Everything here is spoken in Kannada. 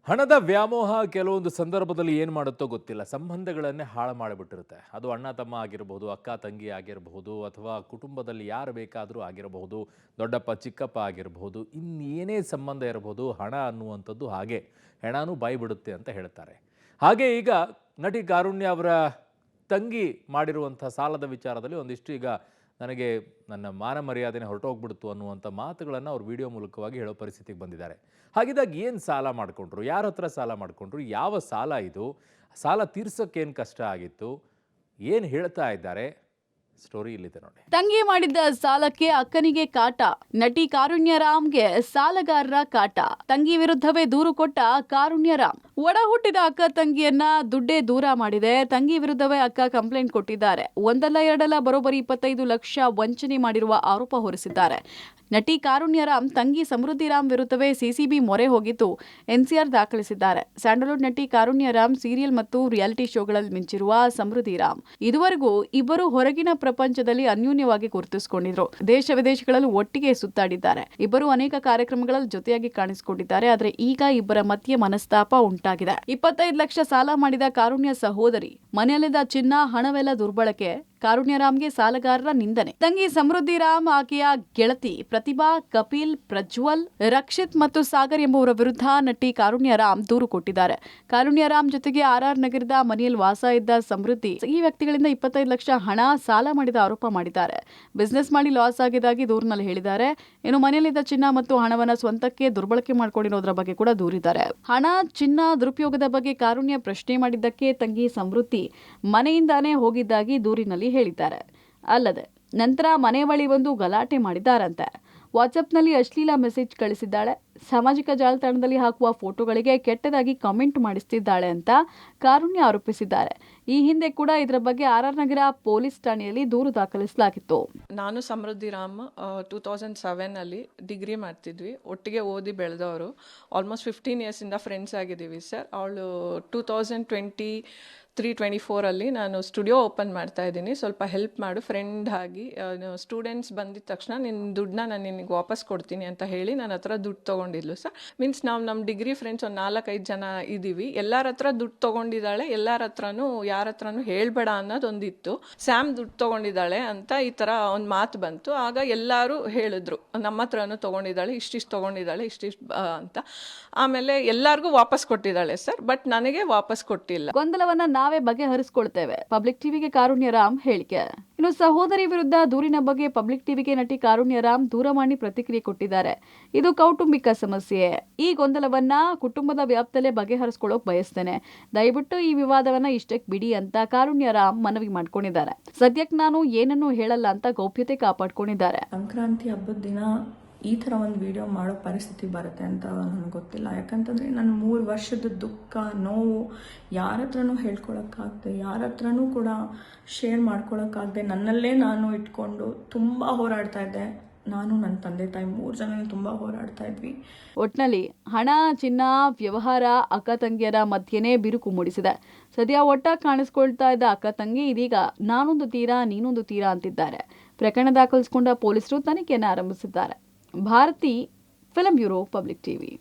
ಹಣದ ವ್ಯಾಮೋಹ ಕೆಲವೊಂದು ಸಂದರ್ಭದಲ್ಲಿ ಏನು ಮಾಡುತ್ತೋ ಗೊತ್ತಿಲ್ಲ. ಸಂಬಂಧಗಳನ್ನೇ ಹಾಳು ಮಾಡಿಬಿಟ್ಟಿರುತ್ತೆ. ಅದು ಅಣ್ಣ ತಮ್ಮ ಆಗಿರಬಹುದು, ಅಕ್ಕ ತಂಗಿ ಆಗಿರಬಹುದು, ಅಥವಾ ಕುಟುಂಬದಲ್ಲಿ ಯಾರು ಬೇಕಾದರೂ ಆಗಿರಬಹುದು, ದೊಡ್ಡಪ್ಪ ಚಿಕ್ಕಪ್ಪ ಆಗಿರಬಹುದು, ಇನ್ನೇನೇ ಸಂಬಂಧ ಇರಬಹುದು. ಹಣ ಅನ್ನುವಂಥದ್ದು ಹಾಗೆ ಹೆಣನೂ ಬಾಯಿ ಬಿಡುತ್ತೆ ಅಂತ ಹೇಳ್ತಾರೆ. ಹಾಗೆ ಈಗ ನಟಿ ಕಾರುಣ್ಯ ಅವರ ತಂಗಿ ಮಾಡಿರುವಂಥ ಸಾಲದ ವಿಚಾರದಲ್ಲಿ ಒಂದಿಷ್ಟು ಈಗ ನನಗೆ ನನ್ನ ಮಾನ ಮರ್ಯಾದೆನೇ ಹೊರಟೋಗ್ಬಿಡ್ತು ಅನ್ನುವಂಥ ಮಾತುಗಳನ್ನು ಅವ್ರು ವಿಡಿಯೋ ಮೂಲಕವಾಗಿ ಹೇಳೋ ಪರಿಸ್ಥಿತಿಗೆ ಬಂದಿದ್ದಾರೆ. ಹಾಗಿದ್ದಾಗ ಏನು ಸಾಲ ಮಾಡಿಕೊಂಡ್ರು, ಯಾರ ಹತ್ರ ಸಾಲ ಮಾಡಿಕೊಂಡ್ರು, ಯಾವ ಸಾಲ ಇದು, ಸಾಲ ತೀರ್ಸೋಕ್ಕೇನು ಕಷ್ಟ ಆಗಿತ್ತು, ಏನು ಹೇಳ್ತಾ ಇದ್ದಾರೆ, ಸ್ಟೋರಿ ಇಲ್ಲಿದೆ ನೋಡಿ. ತಂಗಿ ಮಾಡಿದ್ದ ಸಾಲಕ್ಕೆ ಅಕ್ಕನಿಗೆ ಕಾಟ. ನಟಿ ಕಾರುಣ್ಯರಾಮ್ಗೆ ಸಾಲಗಾರರ ಕಾಟ. ತಂಗಿ ವಿರುದ್ಧವೇ ದೂರು ಕೊಟ್ಟ ಕಾರುಣ್ಯರಾಮ್. ಒಡ ಹುಟ್ಟಿದ ಅಕ್ಕ ತಂಗಿಯನ್ನ ದುಡ್ಡೇ ದೂರ ಮಾಡಿದೆ. ತಂಗಿ ವಿರುದ್ಧವೇ ಅಕ್ಕ ಕಂಪ್ಲೇಂಟ್ ಕೊಟ್ಟಿದ್ದಾರೆ. ಒಂದಲ್ಲ ಎರಡಲ್ಲ ಬರೋಬ್ಬರಿ 25 ಲಕ್ಷ ವಂಚನೆ ಮಾಡಿರುವ ಆರೋಪ ಹೊರಿಸಿದ್ದಾರೆ. ನಟಿ ಕಾರುಣ್ಯರಾಮ್ ತಂಗಿ ಸಮೃದ್ಧಿರಾಮ್ ವಿರುದ್ಧವೇ ಸಿಸಿಬಿ ಮೊರೆ ಹೋಗಿದ್ದು ಎನ್ಸಿಆರ್ ದಾಖಲಿಸಿದ್ದಾರೆ. ಸ್ಯಾಂಡಲ್ವುಡ್ ನಟಿ ಕಾರುಣ್ಯರಾಮ್ ಸೀರಿಯಲ್ ಮತ್ತು ರಿಯಾಲಿಟಿ ಶೋಗಳಲ್ಲಿ ಮಿಂಚಿರುವ ಸಮೃದ್ಧಿರಾಮ್ ಇದುವರೆಗೂ ಇಬ್ಬರು ಹೊರಗಿನ ಪ್ರಪಂಚದಲ್ಲಿ ಅನ್ಯೂನ್ಯವಾಗಿ ಗುರುತಿಸಿಕೊಂಡಿದ್ರು. ದೇಶ ವಿದೇಶಗಳಲ್ಲಿ ಒಟ್ಟಿಗೆ ಸುತ್ತಾಡಿದ್ದಾರೆ. ಇಬ್ಬರು ಅನೇಕ ಕಾರ್ಯಕ್ರಮಗಳಲ್ಲಿ ಜೊತೆಯಾಗಿ ಕಾಣಿಸಿಕೊಂಡಿದ್ದಾರೆ. ಆದರೆ ಈಗ ಇಬ್ಬರ ಮಧ್ಯೆ ಮನಸ್ತಾಪ ಉಂಟಾಗಿದೆ. 25 ಲಕ್ಷ ಸಾಲ ಮಾಡಿದ ಕಾರುಣ್ಯ ಸಹೋದರಿ ಮನೆಯಲ್ಲಿದ್ದ ಚಿನ್ನ ಹಣವೆಲ್ಲ ದುರ್ಬಳಕೆ. ಕಾರುಣ್ಯರಾಮ್ಗೆ ಸಾಲಗಾರರ ನಿಂದನೆ. ತಂಗಿ ಸಮೃದ್ಧಿರಾಮ್, ಆಕೆಯ ಗೆಳತಿ ಪ್ರತಿಭಾ, ಕಪಿಲ್, ಪ್ರಜ್ವಲ್, ರಕ್ಷಿತ್ ಮತ್ತು ಸಾಗರ್ ಎಂಬುವರ ವಿರುದ್ಧ ನಟಿ ಕಾರುಣ್ಯರಾಮ್ ದೂರು ಕೊಟ್ಟಿದ್ದಾರೆ. ಕಾರುಣ್ಯರಾಮ್ ಜೊತೆಗೆ ಆರ್ಆರ್ ನಗರದ ಮನೆಯಲ್ಲಿ ವಾಸ ಇದ್ದ ಸಮೃದ್ಧಿ ಈ ವ್ಯಕ್ತಿಗಳಿಂದ 25 ಲಕ್ಷ ಹಣ ಸಾಲ ಮಾಡಿದ ಆರೋಪ ಮಾಡಿದ್ದಾರೆ. ಬಿಸ್ನೆಸ್ ಮಾಡಿ ಲಾಸ್ ಆಗಿದ್ದಾಗಿ ದೂರಿನಲ್ಲಿ ಹೇಳಿದ್ದಾರೆ. ಇನ್ನು ಮನೆಯಲ್ಲಿದ್ದ ಚಿನ್ನ ಮತ್ತು ಹಣವನ್ನ ಸ್ವಂತಕ್ಕೆ ದುರ್ಬಳಕೆ ಮಾಡಿಕೊಂಡಿರೋದ್ರ ಬಗ್ಗೆ ಕೂಡ ದೂರಿದ್ದಾರೆ. ಹಣ, ಚಿನ್ನ ದುರುಪಯೋಗದ ಬಗ್ಗೆ ಕಾರುಣ್ಯ ಪ್ರಶ್ನೆ ಮಾಡಿದ್ದಕ್ಕೆ ತಂಗಿ ಸಮೃದ್ಧಿ ಮನೆಯಿಂದಾನೇ ಹೋಗಿದ್ದಾಗಿ ದೂರಿನಲ್ಲಿ ಹೇಳಿದ್ದಾರೆ. ಅಲ್ಲದೆ ನಂತರ ಮನೆ ಬಳಿ ಬಂದು ಗಲಾಟೆ ಮಾಡಿದ್ದಾರಂತೆ. ವಾಟ್ಸ್ಆಪ್ನಲ್ಲಿ ಅಶ್ಲೀಲ ಮೆಸೇಜ್ ಕಳಿಸಿದ್ದಾಳೆ. ಸಾಮಾಜಿಕ ಜಾಲತಾಣದಲ್ಲಿ ಹಾಕುವ ಫೋಟೋಗಳಿಗೆ ಕೆಟ್ಟದಾಗಿ ಕಾಮೆಂಟ್ ಮಾಡಿಸ್ತಿದ್ದಾಳೆ ಅಂತ ಕಾರುಣ್ಯ ಆರೋಪಿಸಿದ್ದಾರೆ. ಈ ಹಿಂದೆ ಕೂಡ ಇದರ ಬಗ್ಗೆ ಆರ್ಆರ್ ನಗರ ಪೊಲೀಸ್ ಠಾಣೆಯಲ್ಲಿ ದೂರು ದಾಖಲಿಸಲಾಗಿತ್ತು. ನಾನು ಸಮೃದ್ಧಿರಾಮ್ 2007 ಡಿಗ್ರಿ ಮಾಡ್ತಿದ್ವಿ. ಒಟ್ಟಿಗೆ ಓದಿ ಬೆಳೆದವರು. ಆಲ್ಮೋಸ್ಟ್ 15 ಇಯರ್ಸಿಂದ ಫ್ರೆಂಡ್ಸ್ ಆಗಿದ್ದೀವಿ ಸರ್. ಅವಳು 2023-24 ನಾನು ಸ್ಟುಡಿಯೋ ಓಪನ್ ಮಾಡ್ತಾ ಇದ್ದೀನಿ, ಸ್ವಲ್ಪ ಹೆಲ್ಪ್ ಮಾಡು ಫ್ರೆಂಡ್ ಆಗಿ. ಸ್ಟೂಡೆಂಟ್ಸ್ ಬಂದಿದ ತಕ್ಷಣ ನಿನ್ನ ದುಡ್ಡನ್ನ ನಾನು ನಿನಗೆ ವಾಪಸ್ ಕೊಡ್ತೀನಿ ಅಂತ ಹೇಳಿ ನನ್ನ ಹತ್ರ ದುಡ್ಡು ತೊಗೊಂಡಿದ್ಲು ಸರ್. ಮೀನ್ಸ್ ನಾವು ನಮ್ಮ ಡಿಗ್ರಿ ಫ್ರೆಂಡ್ಸ್ ಒಂದು 4-5 ಜನ ಇದ್ದೀವಿ. ಎಲ್ಲರ ಹತ್ರ ದುಡ್ಡು ತೊಗೊಂಡಿದ್ದಾಳೆ. ಎಲ್ಲರ ಹತ್ರನೂ ಯಾರ ಹತ್ರನೂ ಹೇಳಬೇಡ ಅನ್ನೋದೊಂದಿತ್ತು. ಸ್ಯಾಮ್ ದುಡ್ಡು ತೊಗೊಂಡಿದ್ದಾಳೆ ಅಂತ ಈ ಥರ ಒಂದು ಮಾತು ಬಂತು. ಆಗ ಎಲ್ಲರೂ ಹೇಳಿದ್ರು ನಮ್ಮ ಹತ್ರನೂ ತೊಗೊಂಡಿದ್ದಾಳೆ, ಇಷ್ಟಿಷ್ಟು ತೊಗೊಂಡಿದ್ದಾಳೆ, ಇಷ್ಟಿಷ್ಟು ಅಂತ. ಆಮೇಲೆ ಎಲ್ಲರಿಗೂ ವಾಪಸ್ ಕೊಟ್ಟಿದ್ದಾಳೆ ಸರ್, ಬಟ್ ನನಗೆ ವಾಪಸ್ ಕೊಟ್ಟಿಲ್ಲ. ಗೊಂದಲವನ್ನ ನಾವೇ ಬಗೆಹರಿಸಿಕೊಳ್ತೇವೆ. ಪಬ್ಲಿಕ್ ಟಿವಿಗೆ ಕಾರುಣ್ಯರಾಮ್ ಹೇಳಿಕೆ. ಇನ್ನು ಸಹೋದರಿ ವಿರುದ್ಧ ದೂರಿನ ಬಗ್ಗೆ ಪಬ್ಲಿಕ್ ಟಿವಿಗೆ ನಟಿ ಕಾರುಣ್ಯರಾಮ್ ದೂರವಾಣಿ ಪ್ರತಿಕ್ರಿಯೆ ಕೊಟ್ಟಿದ್ದಾರೆ. ಇದು ಕೌಟುಂಬಿಕ ಸಮಸ್ಯೆ. ಈ ಗೊಂದಲವನ್ನ ಕುಟುಂಬದ ವ್ಯಾಪ್ತಿಯಲ್ಲೇ ಬಗೆಹರಿಸಿಕೊಳ್ಳೋಕೆ ಬಯಸ್ತೇನೆ. ದಯವಿಟ್ಟು ಈ ವಿವಾದವನ್ನ ಇಷ್ಟಕ್ಕೆ ಬಿಡಿ ಅಂತ ಕಾರುಣ್ಯರಾಮ್ ಮನವಿ ಮಾಡ್ಕೊಂಡಿದ್ದಾರೆ. ಸದ್ಯಕ್ಕೆ ನಾನು ಏನನ್ನೂ ಹೇಳಲ್ಲ ಅಂತ ಗೌಪ್ಯತೆ ಕಾಪಾಡ್ಕೊಂಡಿದ್ದಾರೆ. ಸಂಕ್ರಾಂತಿ ಹಬ್ಬದ ದಿನ ಈ ಥರ ಒಂದು ವಿಡಿಯೋ ಮಾಡೋ ಪರಿಸ್ಥಿತಿ ಬರುತ್ತೆ ಅಂತ ನನಗೆ ಗೊತ್ತಿಲ್ಲ. ಯಾಕಂತಂದರೆ ನನ್ನ 3 ವರ್ಷದ ದುಃಖ, ನೋವು ಯಾರ ಹತ್ರನೂ ಹೇಳ್ಕೊಳಕ್ಕಾಗದೆ, ಯಾರ ಹತ್ರನೂ ಕೂಡ ಶೇರ್ ಮಾಡ್ಕೊಳಕ್ಕಾಗದೆ ನನ್ನಲ್ಲೇ ನಾನು ಇಟ್ಕೊಂಡು ತುಂಬ ಹೋರಾಡ್ತಾ ಇದ್ದೆ. ನಾನು, ನನ್ನ ತಂದೆ ತಾಯಿ 3 ಜನ ತುಂಬ ಹೋರಾಡ್ತಾ ಇದ್ವಿ. ಒಟ್ನಲ್ಲಿ ಹಣ, ಚಿನ್ನ ವ್ಯವಹಾರ ಅಕ್ಕ ತಂಗಿಯರ ಮಧ್ಯೆನೇ ಬಿರುಕು ಮೂಡಿಸಿದೆ. ಸದ್ಯ ಒಟ್ಟಾಗಿ ಕಾಣಿಸ್ಕೊಳ್ತಾ ಇದ್ದ ಅಕ್ಕ ತಂಗಿ ಇದೀಗ ನಾನೊಂದು ತೀರಾ ನೀನೊಂದು ತೀರಾ ಅಂತಿದ್ದಾರೆ. ಪ್ರಕರಣ ದಾಖಲಿಸಿಕೊಂಡ ಪೊಲೀಸರು ತನಿಖೆಯನ್ನು ಆರಂಭಿಸಿದ್ದಾರೆ. Bharathi, film bureau, public TV.